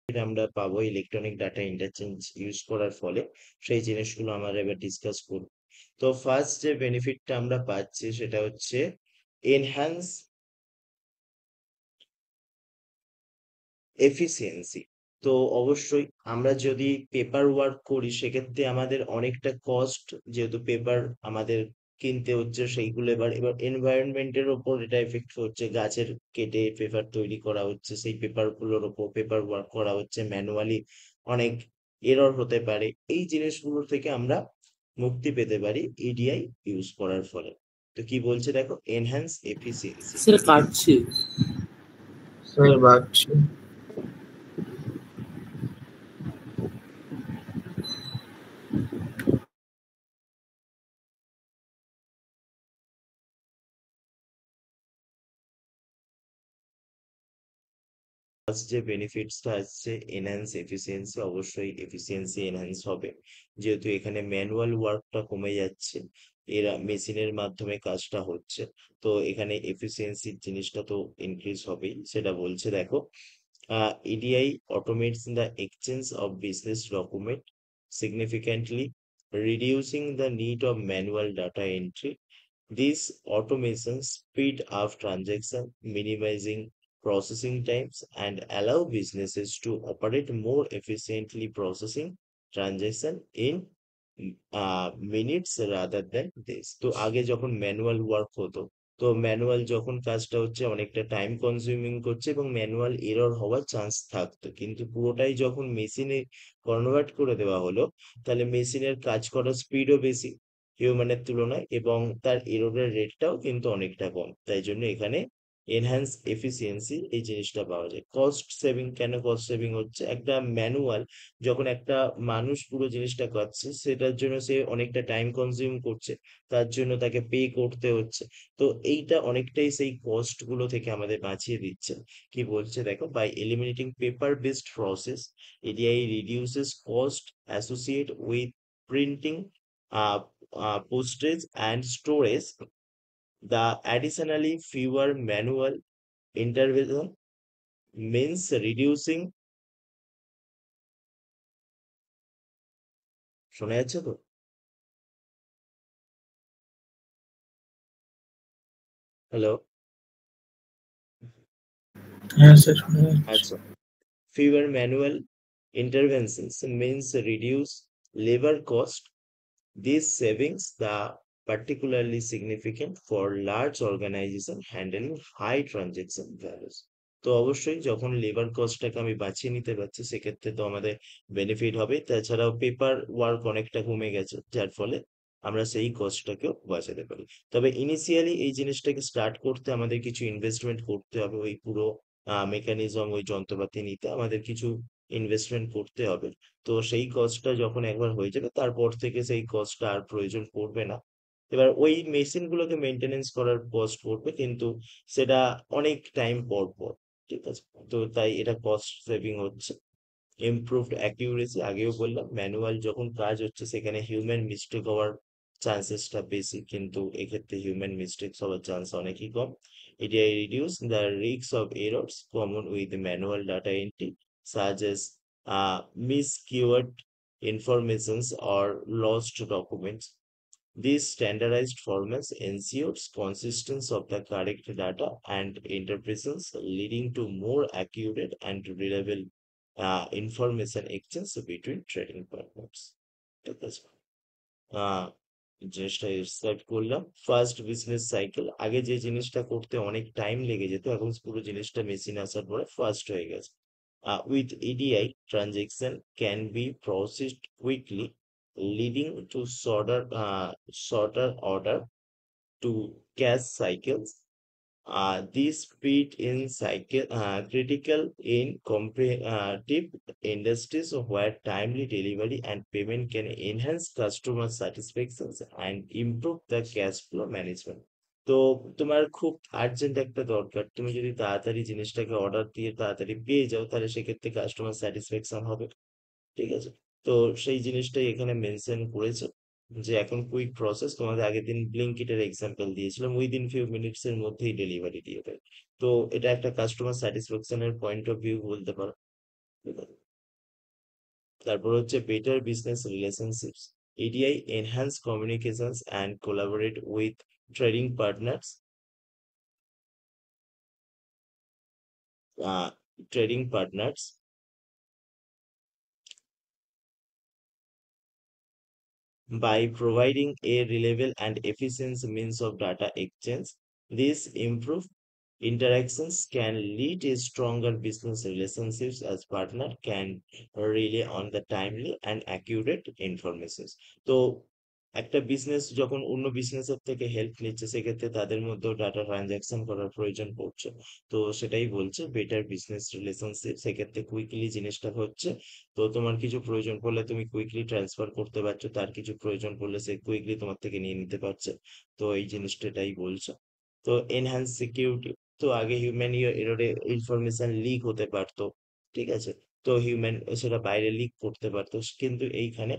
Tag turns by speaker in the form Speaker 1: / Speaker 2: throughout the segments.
Speaker 1: আমরা পাবো electronic data interchange use করার ফলে, সেই জিনিসগুলো আমরা এবার ডিসকাস করব। তো ফার্স্ট যে বেনিফিটটা আমরা পাচ্ছি সেটা হচ্ছে এনহ্যান্স এফিসিয়েন্সি। তো অবশ্যই আমরা যদি পেপার ওয়ার্ক করি সেক্ষেত্রে আমাদের অনেকটা কস্ট, যেহেতু পেপার আমাদের কিনতে হচ্ছে, সেইগুলো এবার এবার এনভায়রনমেন্টের ওপর এটা এফেক্ট হচ্ছে, গাছের কেটে পেপার তৈরি করা হচ্ছে, সেই পেপার গুলোর ওপর পেপার ওয়ার্ক করা হচ্ছে ম্যানুয়ালি, অনেক এরর হতে পারে। এই জিনিসগুলো থেকে আমরা মুক্তি পেতে পারি ইডিআই ইউজ করার ফলে। তো কি বলছে দেখো, এনহ্যান্স এফিসিয়েন্সি
Speaker 2: স্যার
Speaker 1: ইডিআই।
Speaker 2: কাটছে।
Speaker 3: স্যার ভাবছি।
Speaker 1: ফার্স্ট যে বেনিফিটসটা আসছে এনহ্যান্স এফিসিয়েন্সি, অবশ্যই এফিসিয়েন্সি এনহ্যান্স হবে, যেহেতু এখানে ম্যানুয়াল ওয়ার্কটা কমে যাচ্ছে, এরা মেশিনের মাধ্যমে কাজটা হচ্ছে। তো এখানে এফিসিয়েন্সির জিনিসটা তো ইনক্রিজ হবেই, সেটা বলছে দেখো। EDI automates the exchange of business document significantly, reducing the need of manual data entry. These automations speed up transaction, minimizing processing times, and allow businesses to operate more efficiently, processing transaction in minutes rather than days. তো আগে যখন manual work হতো, তো manual যখন কাজটা হচ্ছে অনেকটা time consuming করছে এবং ম্যানুয়াল এরর হওয়ার চান্স থাকতো, কিন্তু পুরোটাই যখন মেশিনে কনভার্ট করে দেওয়া হলো, তাহলে মেশিনের কাজ করার স্পিডও বেশি হিউম্যানের তুলনায়, এবং তার এররের রেটটাও কিন্তু অনেকটা কম। তাই জন্য এখানে এনহ্যান্স এফিসিয়েন্সি এই জিনিসটা পাওয়া যায়। কস্ট সেভিং, কেন কস্ট সেভিং হচ্ছে, একটা ম্যানুয়াল যখন একটা মানুষ পুরো জিনিসটা করছে সেটার জন্য সে অনেকটা টাইম কনজিউম করছে, তার জন্য তাকে পে করতে হচ্ছে। তো এইটা অনেকটাই সেই কস্ট গুলো থেকে আমাদের বাঁচিয়ে দিচ্ছে। কি বলছে দেখো, by eliminating paper based process, EDI reduces cost associate with printing, postage and storage. The additionally fewer manual intervention means reducing, শোনা যাচ্ছে তো? হ্যালো?
Speaker 3: হ্যাঁ স্যার, শোনা যাচ্ছে।
Speaker 1: আচ্ছা, fewer manual interventions means reduce labor cost. These savings are particularly significant for large organizations handling high transaction values. তো অবশ্যই যখন লেবার কস্টটাকে আমি বাঁচিয়ে নিতে পারছি সেক্ষেত্রে তো আমাদের বেনিফিট হবে। তাছাড়াও পেপার ওয়ার্ক অনেকটা কমে গেছে, যার ফলে আমরা সেই কস্টটাকেও বাঁচাতে পারি। তবে ইনিশিয়ালি এই জিনিসটাকে স্টার্ট করতে আমাদের কিছু ইনভেস্টমেন্ট করতে হবে, ওই পুরো মেকানিজম, ওই যন্ত্রপাতি নিতে আমাদের কিছু ইনভেস্টমেন্ট করতে হবে। তো সেই কস্টটা যখন একবার হয়ে যাবে তারপর থেকে সেই কস্টটা আর প্রয়োজন পড়বে না। এবার ওই মেশিন গুলোকে মেনটেনেন্স করার কস্ট পড়বে, কিন্তু সেটা অনেক টাইম পর পর, ঠিক আছে। তো তাই এটা কস্ট সেভিং হচ্ছে। ইমপ্রুভড অ্যাকিউরেসি, আগেও বললাম ম্যানুয়াল যখন কাজ হচ্ছে সেখানে হিউম্যান মিস্টেক হওয়ার চান্সেসটা বেশি, কিন্তু এক্ষেত্রে হিউম্যান মিস্টেকস হওয়ার চান্স অনেকই কম। এটা reduce the risk of errors common with manual data entry, such as miscued informations or lost documents. This standardized formats ensures consistency of the correct data and interpretations, leading to more accurate and reliable information exchange between trading partners. ঠিক আছে? আহ জিনিসটা start করলাম। First business cycle, আগে যে জিনিসটা করতে অনেক time লেগে যেত, এখন পুরো জিনিসটা মেশিন আসার পরে ফাস্ট হয়ে গেছে। With EDI, transaction can be processed quickly, leading to shorter order to cash cycles. This speed in cycle critical in competitive industries where timely delivery and payment can enhance customer satisfaction and improve the cash flow management. তো তোমার খুব urgent একটা দরকার, তুমি যদি তাড়াতাড়ি জিনিসটাকে order দিয়ে তাড়াতাড়ি পেয়ে যাও, তাহলে সেক্ষেত্রে কাস্টমার স্যাটিসফ্যাকশন হবে, ঠিক আছে। তো সেই জিনিসটাই এখানে মেনশন করেছে, যে এখন কুইক প্রসেস, তোমাদের আগের দিন ব্লিঙ্কিটের এক্সাম্পল দিয়েছিলাম, উইদিন ফিউ মিনিটস এর মধ্যেই ডেলিভারি দিয়ে দেয়। তো এটা একটা কাস্টমার স্যাটিসফ্যাকশনের পয়েন্ট অফ ভিউ বলতে পারো, ঠিক আছে। তারপর হচ্ছে better business relationships, EDI enhance communications and collaborate with trading partners, uh, trading partners by providing a reliable and efficient means of data exchange. These improved interactions can lead to stronger business relationships as partner can rely on the timely and accurate information. তো একটা business যখন অন্য বিজনেসের থেকে help নিচ্ছে সেক্ষেত্রে তাদের মধ্যেও ডাটা ট্রানজাকশন করার প্রয়োজন পড়ছে। তো সেটাই বলছে বেটার বিজনেস রিলেশনশিপ, সেক্ষেত্রে কুইকলি জিনিসটা হচ্ছে। তো তোমার কিছু প্রয়োজন পড়লে তুমি কুইকলি ট্রান্সফার করতে পারছো, তার কিছু প্রয়োজন পড়লে সে কুইকলি তোমার থেকে নিয়ে নিতে পারছে। তো এই জিনিসটা এটাই বলছে। তো এনহ্যান্স সিকিউরিটি, তো আগে হিউম্যান এররে ইনফরমেশন লিক হতে পারতো, ঠিক আছে, তো হিউম্যান সেটা বাইরে লিক করতে পারতো, কিন্তু এইখানে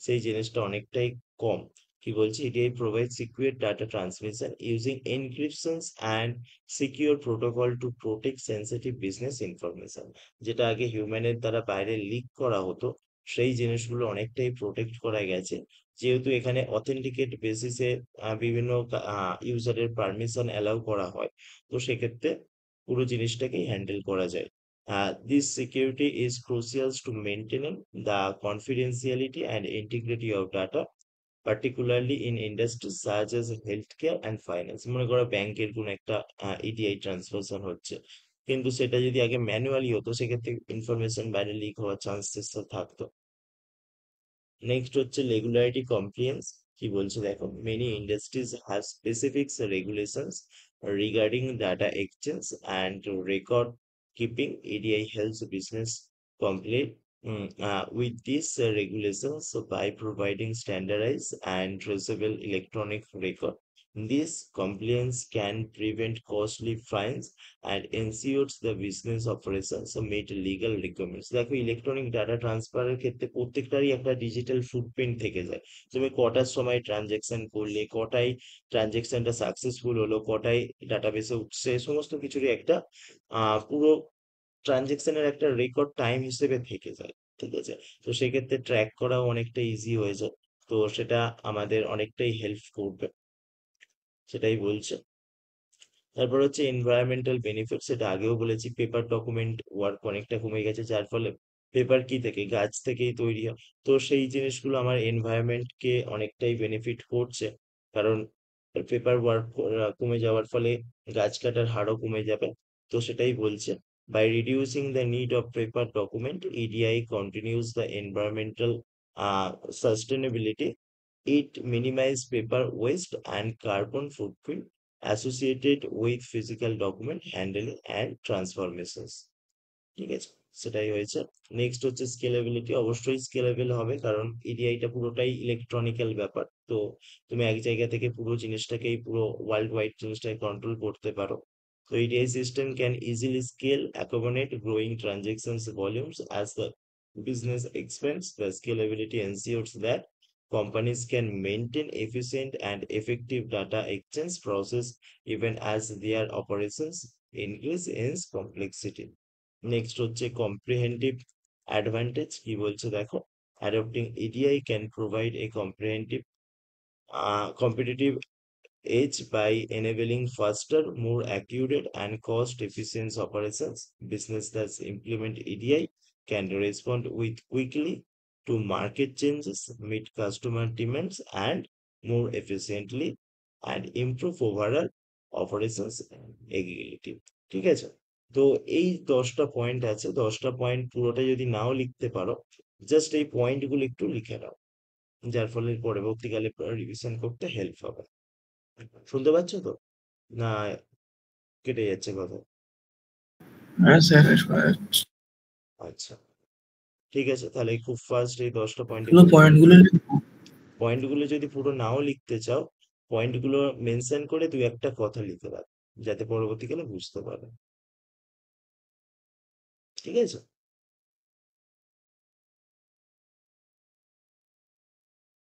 Speaker 1: সেই জিনিসটা অনেকটাই কম। কি বলছি, ATI provide secure data transmission using encryptions and secure protocol to protect sensitive business information. যেটা আগে হিউম্যানের দ্বারা বাইরে লিক করা হতো, সেই জিনিসগুলো অনেকটাই প্রোটেক্ট করা গেছে, যেহেতু এখানে অথেন্টিকেট বেসিসে বিভিন্ন ইউজারের পারমিশন অ্যালাউ করা হয়। তো সেক্ষেত্রে পুরো জিনিসটাকেই হ্যান্ডেল করা যায়। This security is crucial to maintaining the confidentiality and integrity of data, particularly in industries such as healthcare and finance. মনে করো ব্যাংকের কোনো একটা ইডিআই ট্রান্সফারশন হচ্ছে, কিন্তু সেটা যদি আগে ম্যানুয়ালি হতো সেক্ষেত্রে ইনফরমেশন বাইরে লিক হওয়ার চান্সেস থাকতো। নেক্সট হচ্ছে রেগুলারিটি কমপ্লিয়েন্স। কি বলছে দেখো, many industries have specific regulations regarding data exchange and record keeping. EDI helps business comply with these regulations by providing standardized and traceable electronic record. This compliance can prevent costly fines and ensures the business operations meet legal requirements. দেখো electronic data ট্রান্সফারের ক্ষেত্রে প্রত্যেকটারই একটা digital footprint থেকে যায়। তুমি কটার সময় transaction করলে, কটায় ট্রানজেকশনটা সাকসেসফুল হলো, কটায় ডাটাবেসে উঠছে, সমস্ত কিছুরই একটা পুরো ট্রানজেকশনের একটা রেকর্ড টাইম হিসেবে থেকে যায়, ঠিক আছে। তো সেক্ষেত্রে ট্র্যাক করাও অনেকটা ইজি হয়ে যায়। তো সেটা আমাদের অনেকটাই হেল্প করবে, সেটাই বলছে। তারপর হচ্ছে এনভায়রনমেন্টাল বেনিফিট, সেটা আগেও বলেছি, পেপার ডকুমেন্ট ওয়ার্ক অনেকটা কমে গেছে, যার ফলে পেপার কি থেকে, গাছ থেকেই তৈরি হয়। তো সেই জিনিসগুলো আমার এনভায়রনমেন্টকে অনেকটাই বেনিফিট করছে, কারণ পেপার ওয়ার্ক কমে যাওয়ার ফলে গাছ কাটার হারও কমে যাবে। তো সেটাই বলছে, by reducing the need of paper document, EDI continues the environmental sustainability. It minimizes paper waste and carbon footprint associated with physical document handling and transformations. ঠিক আছে, সেটাই হয়েছে। নেক্সট হচ্ছে স্কেলেবিলিটি, অবশ্যই স্কেলেবল হবে, কারণ ইডিআইটা পুরোটাই ইলেকট্রনিক্যাল ব্যাপার। তো তুমি এক জায়গা থেকে পুরো জিনিসটাকেই পুরো ওয়ার্ল্ড ওয়াইড জিনিসটাকে কন্ট্রোল করতে পারো। তো EDI system can easily scale accommodate growing transactions volumes as the business expands. The scalability ensures that companies can maintain efficient and effective data exchange process even as their operations increase in complexity. Next হচ্ছে comprehensive advantage. কি বলছে দেখো, adopting EDI can provide a comprehensive competitive edge by enabling faster, more accurate, and cost-efficient operations. Business that implement EDI can respond with quickly to market changes, meet customer demands, and more efficiently, and improve overall operations agility. ঠিক আছে, তো এই 10টা point আছে, 10টা point পুরোটা যদি নাও লিখতে পারো, জাস্ট এই পয়েন্টগুলো একটু লিখে নাও, যার ফলে পরবর্তীকালে রিভিশন করতে হেল্প হবে। শুনতে পাচ্ছ তো, না কেটে যাচ্ছে কথা?
Speaker 3: হ্যাঁ স্যার শোনা যাচ্ছে।
Speaker 1: আচ্ছা, ঠিক আছে, তাহলে খুব ফাস্ট এই 10টা পয়েন্ট
Speaker 3: শুধু
Speaker 1: একটু লিখে নাও।
Speaker 3: পয়েন্টগুলো
Speaker 1: পয়েন্টগুলো যদি পুরো নাও লিখতে চাও, পয়েন্টগুলো মেনশন করে দুই একটা কথা লিখে রাখ, যাতে পরবর্তীকালে বুঝতে পারো, ঠিক আছে।